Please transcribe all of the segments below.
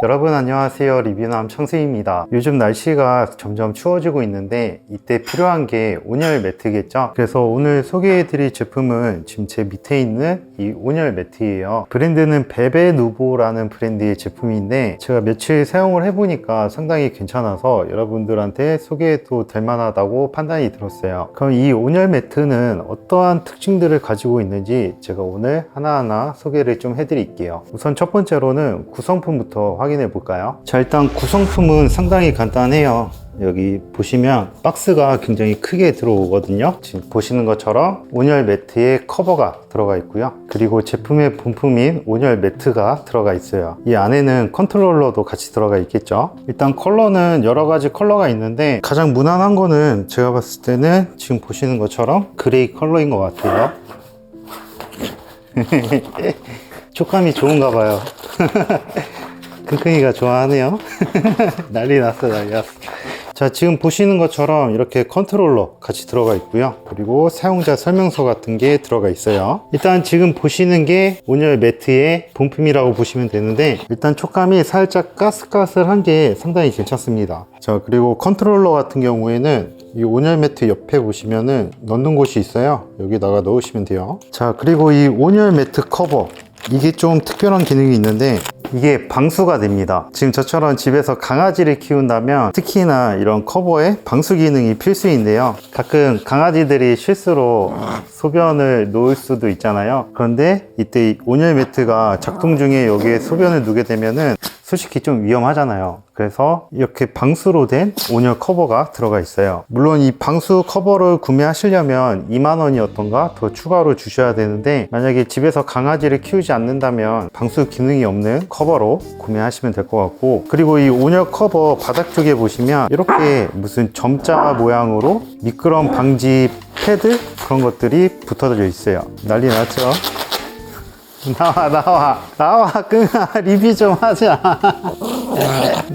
여러분 안녕하세요. 리뷰남 청승입니다. 요즘 날씨가 점점 추워지고 있는데 이때 필요한 게 온열 매트겠죠. 그래서 오늘 소개해드릴 제품은 지금 제 밑에 있는 이 온열 매트예요. 브랜드는 베베누보라는 브랜드의 제품인데 제가 며칠 사용을 해보니까 상당히 괜찮아서 여러분들한테 소개해도 될 만하다고 판단이 들었어요. 그럼 이 온열 매트는 어떠한 특징들을 가지고 있는지 제가 오늘 하나하나 소개를 좀 해드릴게요. 우선 첫 번째로는 구성품부터 확인해 볼까요? 자, 일단 구성품은 상당히 간단해요. 여기 보시면 박스가 굉장히 크게 들어오거든요. 지금 보시는 것처럼 온열 매트에 커버가 들어가 있고요. 그리고 제품의 본품인 온열 매트가 들어가 있어요. 이 안에는 컨트롤러도 같이 들어가 있겠죠. 일단 컬러는 여러 가지 컬러가 있는데 가장 무난한 거는 제가 봤을 때는 지금 보시는 것처럼 그레이 컬러인 것 같아요. 촉감이 좋은가 봐요. 킁킁이가 좋아하네요. 난리 났어. 자, 지금 보시는 것처럼 이렇게 컨트롤러 같이 들어가 있고요. 그리고 사용자 설명서 같은 게 들어가 있어요. 일단 지금 보시는 게 온열 매트의 본품이라고 보시면 되는데 일단 촉감이 살짝 까슬까슬한 게 상당히 괜찮습니다. 자, 그리고 컨트롤러 같은 경우에는 이 온열 매트 옆에 보시면은 넣는 곳이 있어요. 여기다가 넣으시면 돼요. 자, 그리고 이 온열 매트 커버, 이게 좀 특별한 기능이 있는데 이게 방수가 됩니다. 지금 저처럼 집에서 강아지를 키운다면 특히나 이런 커버에 방수 기능이 필수인데요. 가끔 강아지들이 실수로 소변을 놓을 수도 있잖아요. 그런데 이때 온열 매트가 작동 중에 여기에 소변을 누게 되면은 솔직히 좀 위험하잖아요. 그래서 이렇게 방수로 된 온열 커버가 들어가 있어요. 물론 이 방수 커버를 구매하시려면 2만원이었던가 더 추가로 주셔야 되는데 만약에 집에서 강아지를 키우지 않는다면 방수 기능이 없는 커버로 구매하시면 될 것 같고, 그리고 이 온열 커버 바닥 쪽에 보시면 이렇게 무슨 점자 모양으로 미끄럼 방지 패드 그런 것들이 붙어져 있어요. 난리 났죠? 나와 끙아, 리뷰 좀 하자.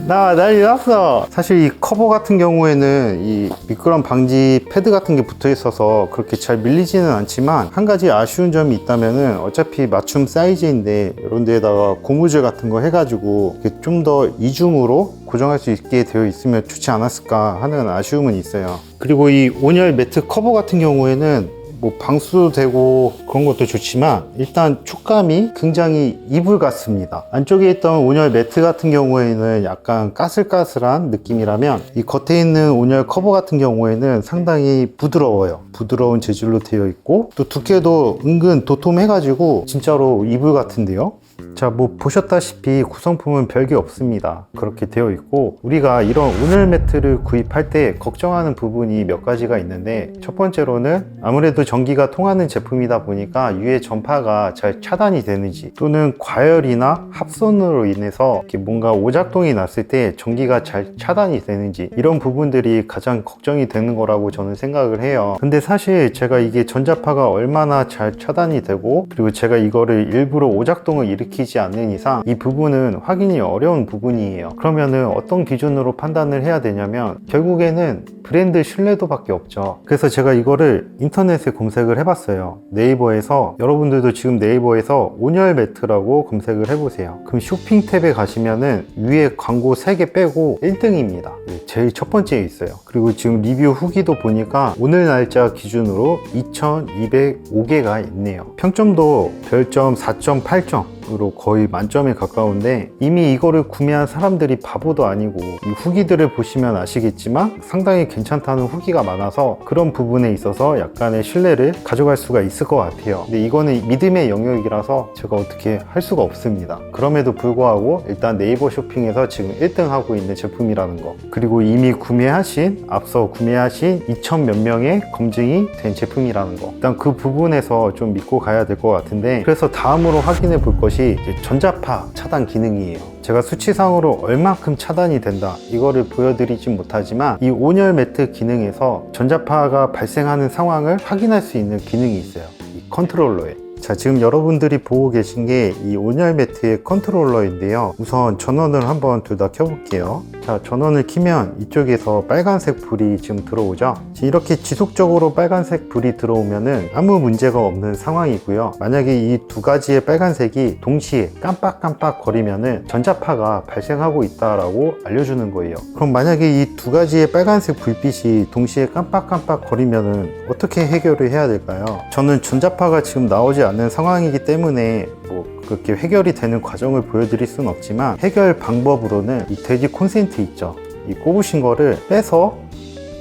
나와, 난리 났어. 사실 이 커버 같은 경우에는 이 미끄럼 방지 패드 같은 게 붙어 있어서 그렇게 잘 밀리지는 않지만 한 가지 아쉬운 점이 있다면은 어차피 맞춤 사이즈인데 이런 데에다가 고무줄 같은 거 해가지고 좀 더 이중으로 고정할 수 있게 되어 있으면 좋지 않았을까 하는 아쉬움은 있어요. 그리고 이 온열 매트 커버 같은 경우에는 뭐 방수되고 그런 것도 좋지만 일단 촉감이 굉장히 이불 같습니다. 안쪽에 있던 온열 매트 같은 경우에는 약간 까슬까슬한 느낌이라면 이 겉에 있는 온열 커버 같은 경우에는 상당히 부드러워요. 부드러운 재질로 되어 있고 또 두께도 은근 도톰해가지고 진짜로 이불 같은데요. 자, 뭐 보셨다시피 구성품은 별게 없습니다. 그렇게 되어 있고 우리가 이런 온열 매트를 구입할 때 걱정하는 부분이 몇 가지가 있는데 첫 번째로는 아무래도 전기가 통하는 제품이다 보니까 유해 전파가 잘 차단이 되는지, 또는 과열이나 합선으로 인해서 이렇게 뭔가 오작동이 났을 때 전기가 잘 차단이 되는지, 이런 부분들이 가장 걱정이 되는 거라고 저는 생각을 해요. 근데 사실 제가 이게 전자파가 얼마나 잘 차단이 되고 그리고 제가 이거를 일부러 오작동을 일으키지 않는 이상 이 부분은 확인이 어려운 부분이에요. 그러면은 어떤 기준으로 판단을 해야 되냐면 결국에는 브랜드 신뢰도밖에 없죠. 그래서 제가 이거를 인터넷에 검색을 해봤어요. 네이버에서, 여러분들도 지금 네이버에서 온열 매트라고 검색을 해보세요. 그럼 쇼핑 탭에 가시면은 위에 광고 3개 빼고 1등입니다. 제일 첫 번째에 있어요. 그리고 지금 리뷰 후기도 보니까 오늘 날짜 기준으로 2205개가 있네요. 평점도 별점 4.8점으로 거의 만점에 가까운데 이미 이거를 구매한 사람들이 바보도 아니고 이 후기들을 보시면 아시겠지만 상당히 괜찮다는 후기가 많아서 그런 부분에 있어서 약간의 신뢰를 가져갈 수가 있을 것 같아요. 근데 이거는 믿음의 영역이라서 제가 어떻게 할 수가 없습니다. 그럼에도 불구하고 일단 네이버 쇼핑에서 지금 1등 하고 있는 제품이라는 거, 그리고 이미 앞서 구매하신 2,000 몇 명의 검증이 된 제품이라는 거, 일단 그 부분에서 좀 믿고 가야 될 것 같은데, 그래서 다음으로 확인해 볼 것이 이제 전자파 차단 기능이에요. 제가 수치상으로 얼만큼 차단이 된다 이거를 보여드리진 못하지만 이 온열 매트 기능에서 전자파가 발생하는 상황을 확인할 수 있는 기능이 있어요. 이 컨트롤러에. 자, 지금 여러분들이 보고 계신 게 이 온열 매트의 컨트롤러인데요. 우선 전원을 한번 둘 다 켜볼게요. 자, 전원을 켜면 이쪽에서 빨간색 불이 지금 들어오죠. 이렇게 지속적으로 빨간색 불이 들어오면은 아무 문제가 없는 상황이고요. 만약에 이 두 가지의 빨간색이 동시에 깜빡깜빡 거리면은 전자파가 발생하고 있다라고 알려주는 거예요. 그럼 만약에 이 두 가지의 빨간색 불빛이 동시에 깜빡깜빡 거리면은 어떻게 해결을 해야 될까요? 저는 전자파가 지금 나오지 않는 상황이기 때문에 그렇게 해결이 되는 과정을 보여드릴 수는 없지만, 해결 방법으로는 이 돼지 콘센트 있죠, 이 꼽으신 거를 빼서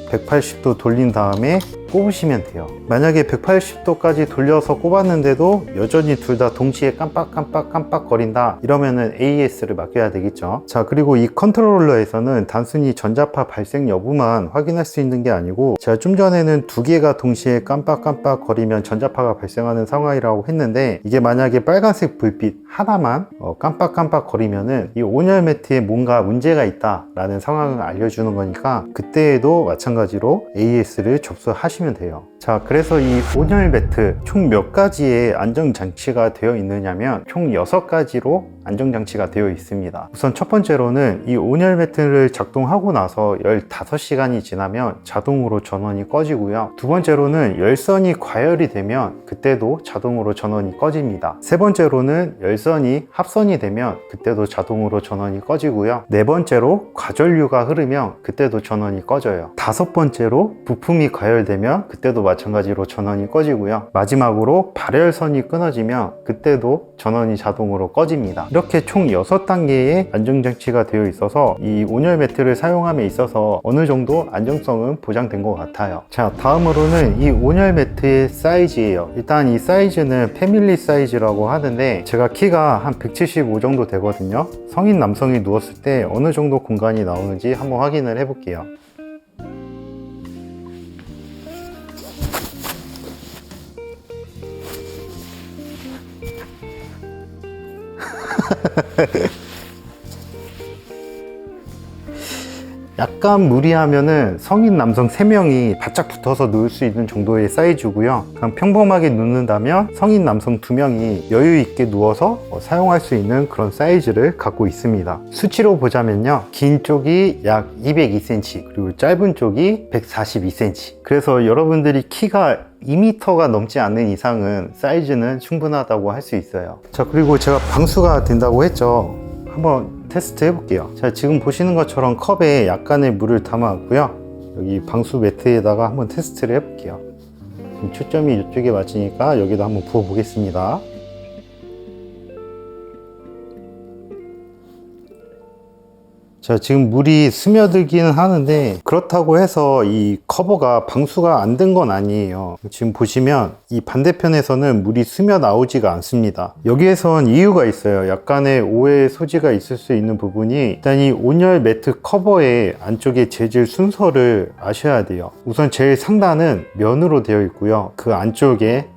180도 돌린 다음에 꼽으시면 돼요. 만약에 180도까지 돌려서 꼽았는데도 여전히 둘 다 동시에 깜빡깜빡 거린다, 이러면은 AS를 맡겨야 되겠죠. 자, 그리고 이 컨트롤러에서는 단순히 전자파 발생 여부만 확인할 수 있는 게 아니고, 제가 좀 전에는 두 개가 동시에 깜빡깜빡 거리면 전자파가 발생하는 상황이라고 했는데, 이게 만약에 빨간색 불빛 하나만 깜빡깜빡 거리면은 이 온열 매트에 뭔가 문제가 있다 라는 상황을 알려주는 거니까, 그때에도 마찬가지로 AS를 접수하시면 돼요. 자, 그래서 이 온열 매트 총 몇 가지의 안정장치가 되어 있느냐면 총 6가지로 안정장치가 되어 있습니다. 우선 첫 번째로는 이 온열 매트를 작동하고 나서 15시간이 지나면 자동으로 전원이 꺼지고요. 두 번째로는 열선이 과열이 되면 그때도 자동으로 전원이 꺼집니다. 세 번째로는 열선이 합선이 되면 그때도 자동으로 전원이 꺼지고요. 네 번째로 과전류가 흐르면 그때도 전원이 꺼져요. 다섯 번째로 부품이 과열되면 그때도 마찬가지로 전원이 꺼지고요. 마지막으로 발열선이 끊어지면 그때도 전원이 자동으로 꺼집니다. 이렇게 총 6단계의 안정장치가 되어 있어서 이 온열 매트를 사용함에 있어서 어느 정도 안정성은 보장된 것 같아요. 자, 다음으로는 이 온열 매트의 사이즈예요. 일단 이 사이즈는 패밀리 사이즈라고 하는데, 제가 키가 한 175 정도 되거든요. 성인 남성이 누웠을 때 어느 정도 공간이 나오는지 한번 확인을 해볼게요. 약간 무리하면은 성인 남성 3명이 바짝 붙어서 누울 수 있는 정도의 사이즈고요. 그냥 평범하게 눕는다면 성인 남성 2명이 여유 있게 누워서 사용할 수 있는 그런 사이즈를 갖고 있습니다. 수치로 보자면요, 긴 쪽이 약 202cm, 그리고 짧은 쪽이 142cm. 그래서 여러분들이 키가 2m가 넘지 않는 이상은 사이즈는 충분하다고 할 수 있어요. 자, 그리고 제가 방수가 된다고 했죠. 한번 테스트 해볼게요. 자, 지금 보시는 것처럼 컵에 약간의 물을 담아왔고요. 여기 방수 매트에다가 한번 테스트를 해볼게요. 초점이 이쪽에 맞으니까 여기다 한번 부어 보겠습니다. 자, 지금 물이 스며들기는 하는데, 그렇다고 해서 이 커버가 방수가 안 된 건 아니에요. 지금 보시면 이 반대편에서는 물이 스며 나오지가 않습니다. 여기에선 이유가 있어요. 약간의 오해의 소지가 있을 수 있는 부분이, 일단 이 온열 매트 커버의 안쪽에 재질 순서를 아셔야 돼요. 우선 제일 상단은 면으로 되어 있고요. 그 안쪽에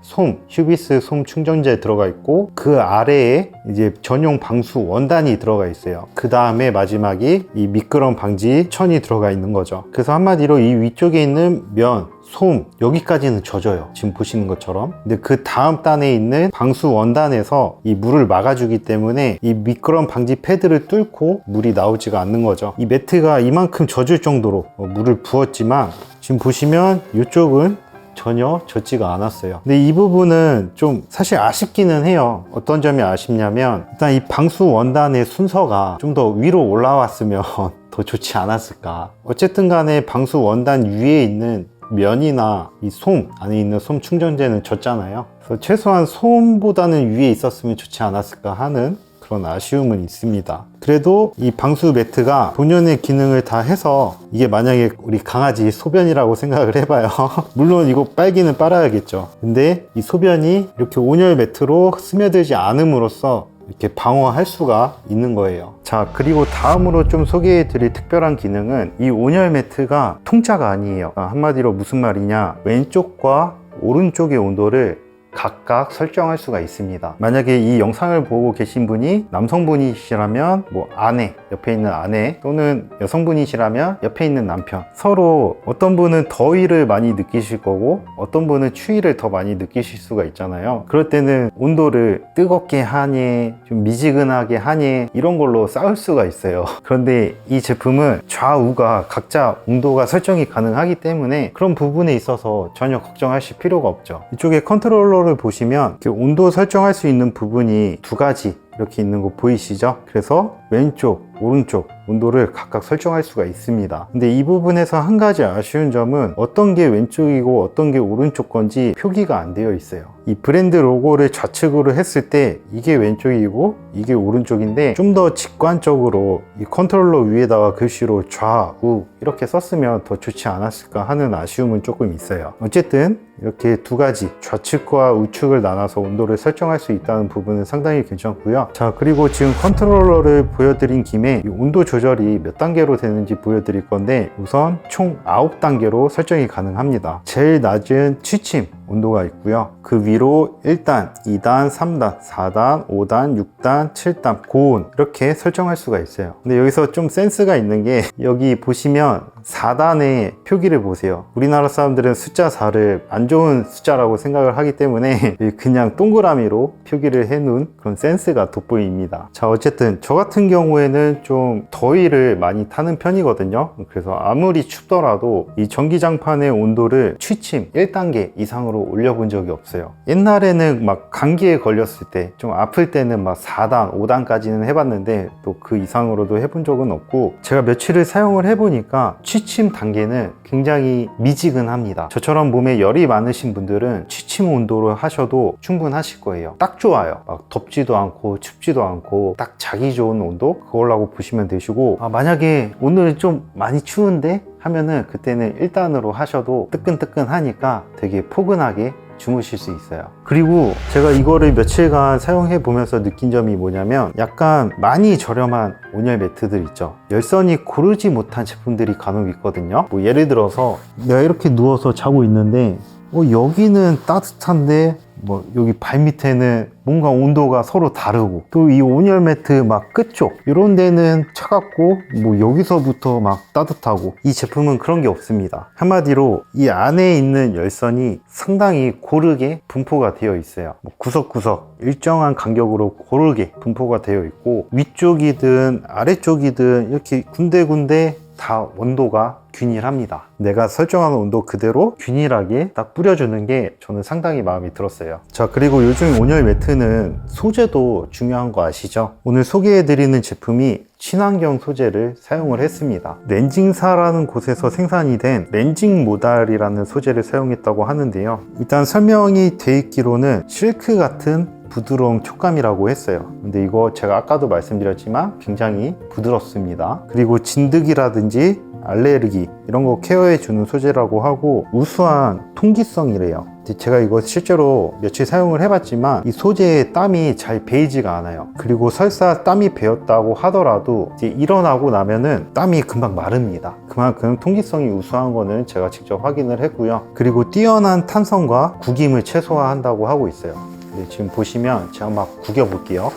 휴비스 솜 충전재 들어가 있고, 그 아래에 이제 전용 방수 원단이 들어가 있어요. 그 다음에 마지막이 이 미끄럼 방지 천이 들어가 있는 거죠. 그래서 한마디로 이 위쪽에 있는 면, 솜, 여기까지는 젖어요. 지금 보시는 것처럼. 근데 그 다음 단에 있는 방수 원단에서 이 물을 막아주기 때문에 이 미끄럼 방지 패드를 뚫고 물이 나오지가 않는 거죠. 이 매트가 이만큼 젖을 정도로 물을 부었지만, 지금 보시면 이쪽은 전혀 젖지가 않았어요. 근데 이 부분은 좀 사실 아쉽기는 해요. 어떤 점이 아쉽냐면, 일단 이 방수 원단의 순서가 좀 더 위로 올라왔으면 더 좋지 않았을까. 어쨌든 간에 방수 원단 위에 있는 면이나 이 솜 안에 있는 솜 충전재는 젖잖아요. 그래서 최소한 솜보다는 위에 있었으면 좋지 않았을까 하는 그런 아쉬움은 있습니다. 그래도 이 방수 매트가 본연의 기능을 다 해서, 이게 만약에 우리 강아지 소변이라고 생각을 해봐요. 물론 이거 빨기는 빨아야겠죠. 근데 이 소변이 이렇게 온열 매트로 스며들지 않음으로써 이렇게 방어할 수가 있는 거예요. 자, 그리고 다음으로 좀 소개해 드릴 특별한 기능은, 이 온열 매트가 통짜가 아니에요. 한마디로 무슨 말이냐, 왼쪽과 오른쪽의 온도를 각각 설정할 수가 있습니다. 만약에 이 영상을 보고 계신 분이 남성분이시라면 뭐 아내, 옆에 있는 아내, 또는 여성분이시라면 옆에 있는 남편, 서로 어떤 분은 더위를 많이 느끼실 거고 어떤 분은 추위를 더 많이 느끼실 수가 있잖아요. 그럴 때는 온도를 뜨겁게 하니 좀 미지근하게 하니 이런 걸로 싸울 수가 있어요. 그런데 이 제품은 좌우가 각자 온도가 설정이 가능하기 때문에 그런 부분에 있어서 전혀 걱정하실 필요가 없죠. 이쪽에 컨트롤러를 보시면 이렇게 온도 설정할 수 있는 부분이 두 가지 이렇게 있는 거 보이시죠? 그래서 왼쪽, 오른쪽 온도를 각각 설정할 수가 있습니다. 근데 이 부분에서 한 가지 아쉬운 점은 어떤 게 왼쪽이고 어떤 게 오른쪽 건지 표기가 안 되어 있어요. 이 브랜드 로고를 좌측으로 했을 때 이게 왼쪽이고 이게 오른쪽인데 좀 더 직관적으로 이 컨트롤러 위에다가 글씨로 좌우 이렇게 썼으면 더 좋지 않았을까 하는 아쉬움은 조금 있어요. 어쨌든 이렇게 두 가지 좌측과 우측을 나눠서 온도를 설정할 수 있다는 부분은 상당히 괜찮고요. 자, 그리고 지금 컨트롤러를 보여드린 김에 이 온도 조절이 몇 단계로 되는지 보여드릴 건데 우선 총 9단계로 설정이 가능합니다. 제일 낮은 취침 온도가 있고요. 그 위로 1단, 2단, 3단, 4단, 5단, 6단, 7단, 고온 이렇게 설정할 수가 있어요. 근데 여기서 좀 센스가 있는 게 여기 보시면 4단의 표기를 보세요. 우리나라 사람들은 숫자 4를 안 좋은 숫자라고 생각을 하기 때문에 그냥 동그라미로 표기를 해놓은 그런 센스가 돋보입니다. 자, 어쨌든 저 같은 경우에는 좀 더위를 많이 타는 편이거든요. 그래서 아무리 춥더라도 이 전기장판의 온도를 취침 1단계 이상으로 올려본 적이 없어요. 옛날에는 막 감기에 걸렸을 때 좀 아플 때는 막 4단, 5단까지는 해봤는데 또 그 이상으로도 해본 적은 없고 제가 며칠을 사용을 해보니까 취침 단계는 굉장히 미지근합니다. 저처럼 몸에 열이 많으신 분들은 취침 온도를 하셔도 충분하실 거예요. 딱 좋아요. 막 덥지도 않고 춥지도 않고 딱 자기 좋은 온도 그걸라고 보시면 되시고 만약에 오늘 좀 많이 추운데 하면은 그때는 1단으로 하셔도 뜨끈뜨끈하니까 되게 포근하게 주무실 수 있어요. 그리고 제가 이거를 며칠간 사용해 보면서 느낀 점이 뭐냐면 약간 많이 저렴한 온열 매트들 있죠. 열선이 고르지 못한 제품들이 간혹 있거든요. 뭐 예를 들어서 내가 이렇게 누워서 자고 있는데 여기는 따뜻한데 뭐 여기 발 밑에는 뭔가 온도가 서로 다르고 또 이 온열 매트 막 끝쪽 이런 데는 차갑고 뭐 여기서부터 막 따뜻하고 이 제품은 그런 게 없습니다. 한마디로 이 안에 있는 열선이 상당히 고르게 분포가 되어 있어요. 뭐 구석구석 일정한 간격으로 고르게 분포가 되어 있고 위쪽이든 아래쪽이든 이렇게 군데군데 다 온도가 균일합니다. 내가 설정하는 온도 그대로 균일하게 딱 뿌려주는 게 저는 상당히 마음에 들었어요. 자, 그리고 요즘 온열 매트는 소재도 중요한 거 아시죠? 오늘 소개해드리는 제품이 친환경 소재를 사용을 했습니다. 렌징사라는 곳에서 생산이 된 렌징 모달이라는 소재를 사용했다고 하는데요. 일단 설명이 돼 있기로는 실크 같은 부드러운 촉감이라고 했어요. 근데 이거 제가 아까도 말씀드렸지만 굉장히 부드럽습니다. 그리고 진드기라든지 알레르기 이런 거 케어해 주는 소재라고 하고 우수한 통기성이래요. 제가 이거 실제로 며칠 사용을 해봤지만 이 소재에 땀이 잘 배이지가 않아요. 그리고 설사 땀이 배었다고 하더라도 이제 일어나고 나면은 땀이 금방 마릅니다. 그만큼 통기성이 우수한 거는 제가 직접 확인을 했고요. 그리고 뛰어난 탄성과 구김을 최소화한다고 하고 있어요. 네, 지금 보시면 제가 막 구겨 볼게요.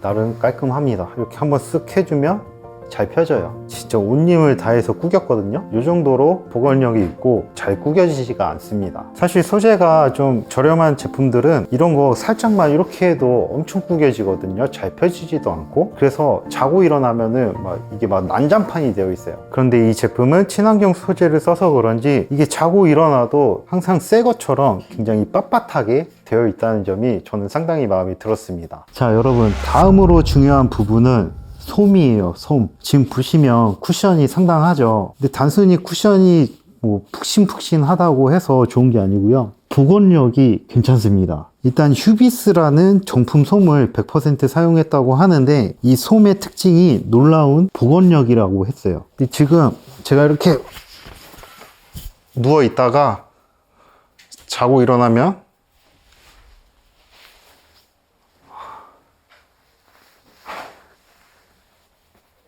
나름 깔끔합니다. 이렇게 한번 쓱 해주면 잘 펴져요. 진짜 온 힘을 다해서 구겼거든요. 이 정도로 보관력이 있고 잘 구겨지지가 않습니다. 사실 소재가 좀 저렴한 제품들은 이런 거 살짝만 이렇게 해도 엄청 구겨지거든요. 잘 펴지지도 않고. 그래서 자고 일어나면은 이게 막 난장판이 되어 있어요. 그런데 이 제품은 친환경 소재를 써서 그런지 이게 자고 일어나도 항상 새 것처럼 굉장히 빳빳하게 되어 있다는 점이 저는 상당히 마음에 들었습니다. 자, 여러분, 다음으로 중요한 부분은 솜이에요. 솜. 지금 보시면 쿠션이 상당하죠. 근데 단순히 쿠션이 뭐 푹신푹신하다고 해서 좋은 게 아니고요. 보건력이 괜찮습니다. 일단 휴비스라는 정품 솜을 100% 사용했다고 하는데 이 솜의 특징이 놀라운 보건력이라고 했어요. 근데 지금 제가 이렇게 누워 있다가 자고 일어나면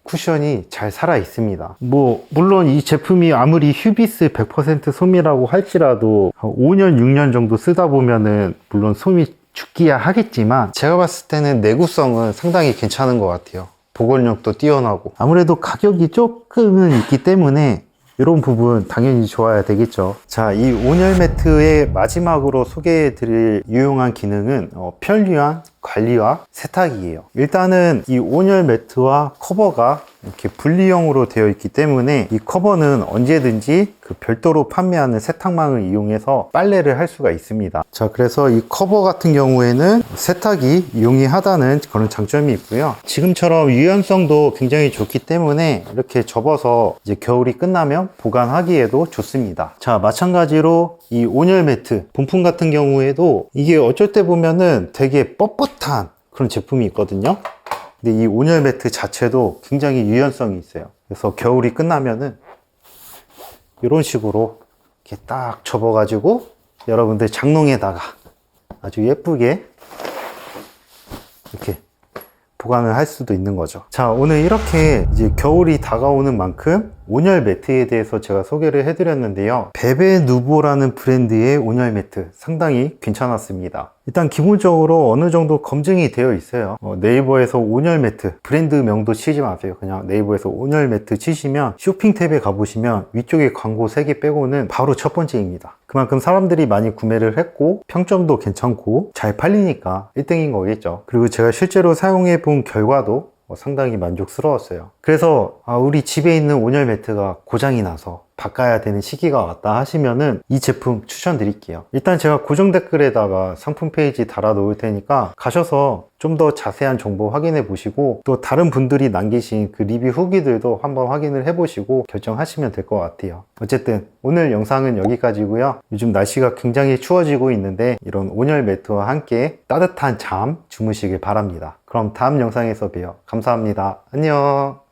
쿠션이 잘 살아 있습니다. 물론 이 제품이 아무리 휴비스 100% 솜이라고 할지라도 5년 6년 정도 쓰다 보면은 물론 솜이 죽기야 하겠지만 제가 봤을 때는 내구성은 상당히 괜찮은 것 같아요. 보건력도 뛰어나고 아무래도 가격이 조금은 있기 때문에 이런 부분 당연히 좋아야 되겠죠. 자, 이 온열 매트의 마지막으로 소개해 드릴 유용한 기능은 편리한 관리와 세탁이에요. 일단은 이 온열 매트와 커버가 이렇게 분리형으로 되어 있기 때문에 이 커버는 언제든지 그 별도로 판매하는 세탁망을 이용해서 빨래를 할 수가 있습니다. 자, 그래서 이 커버 같은 경우에는 세탁이 용이하다는 그런 장점이 있고요. 지금처럼 유연성도 굉장히 좋기 때문에 이렇게 접어서 이제 겨울이 끝나면 보관하기에도 좋습니다. 자, 마찬가지로 이 온열 매트 본품 같은 경우에도 이게 어쩔 때 보면은 되게 뻣뻣한 그런 제품이 있거든요. 근데 이 온열 매트 자체도 굉장히 유연성이 있어요. 그래서 겨울이 끝나면은 이런 식으로 이렇게 딱 접어 가지고 여러분들 장롱에다가 아주 예쁘게 이렇게 보관을 할 수도 있는 거죠. 자, 오늘 이렇게 이제 겨울이 다가오는 만큼 온열 매트에 대해서 제가 소개를 해드렸는데요. 베베누보라는 브랜드의 온열 매트 상당히 괜찮았습니다. 일단 기본적으로 어느 정도 검증이 되어 있어요. 네이버에서 온열 매트 브랜드명도 치지 마세요. 그냥 네이버에서 온열 매트 치시면 쇼핑 탭에 가보시면 위쪽에 광고 3개 빼고는 바로 첫 번째입니다. 그만큼 사람들이 많이 구매를 했고 평점도 괜찮고 잘 팔리니까 1등인 거겠죠. 그리고 제가 실제로 사용해 본 결과도 상당히 만족스러웠어요. 그래서 우리 집에 있는 온열 매트가 고장이 나서 바꿔야 되는 시기가 왔다 하시면은 이 제품 추천드릴게요. 일단 제가 고정 댓글에다가 상품 페이지 달아 놓을 테니까 가셔서 좀 더 자세한 정보 확인해 보시고 또 다른 분들이 남기신 그 리뷰 후기들도 한번 확인을 해 보시고 결정하시면 될 것 같아요. 어쨌든 오늘 영상은 여기까지고요. 요즘 날씨가 굉장히 추워지고 있는데 이런 온열 매트와 함께 따뜻한 잠 주무시길 바랍니다. 그럼 다음 영상에서 봬요. 감사합니다. 안녕.